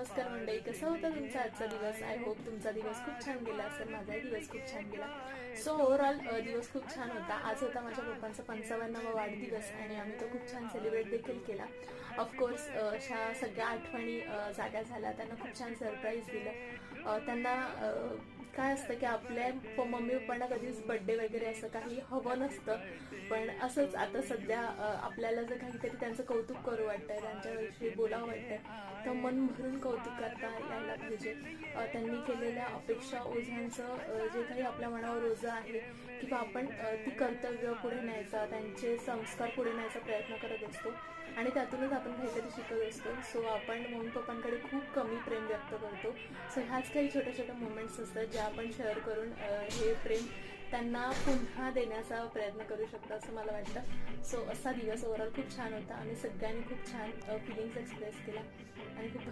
नमस्कार मंडळी, कसा होता तुमचा आजचा दिवस? आय होप तुमचा दिवस खूप छान गेला असेल. माझाही दिवस खूप छान गेला. सो ओव्हरऑल दिवस खूप छान होता. आज होता माझ्या पप्पांचा 55वा वाढदिवस आणि आम्ही तो खूप छान सेलिब्रेट देखील केला. ऑफकोर्स अशा सगळ्या आठवणी जाग्या झाल्या. त्यांना खूप छान सरप्राईज दिलं. त्यांना काय असतं की आपल्या मम्मी पप्पांना कधीच बड्डे वगैरे असं काही हवं नसतं, पण असंच आता सध्या आपल्याला जर काहीतरी त्यांचं कौतुक करू वाटतंय, त्यांच्याविषयी बोलावं वाटतंय, तर मन भरून कौतुक करता यायला पाहिजे. त्यांनी केलेल्या अपेक्षा ओझ्यांचं जे काही आपल्या मनावर ओझं आहे किंवा आपण ती कर्तव्य पुढे न्यायचा, त्यांचे संस्कार पुढे न्यायचा प्रयत्न करत असतो आणि त्यातूनच आपण काहीतरी शिकत असतो. सो आपण मम्मी पप्पांकडे खूप कमी प्रेम व्यक्त करतो. सो ह्याच काही छोट्या छोट्या मोमेंट्स असतात ज्या आपण शेअर करून हे प्रेम त्यांना पुन्हा देण्याचा प्रयत्न करू शकतो असं मला वाटतं. सो असा दिवस ओव्हरऑल खूप छान होता. आम्ही सगळ्यांनी खूप छान फिलिंग्स एक्सप्रेस केला आणि खूप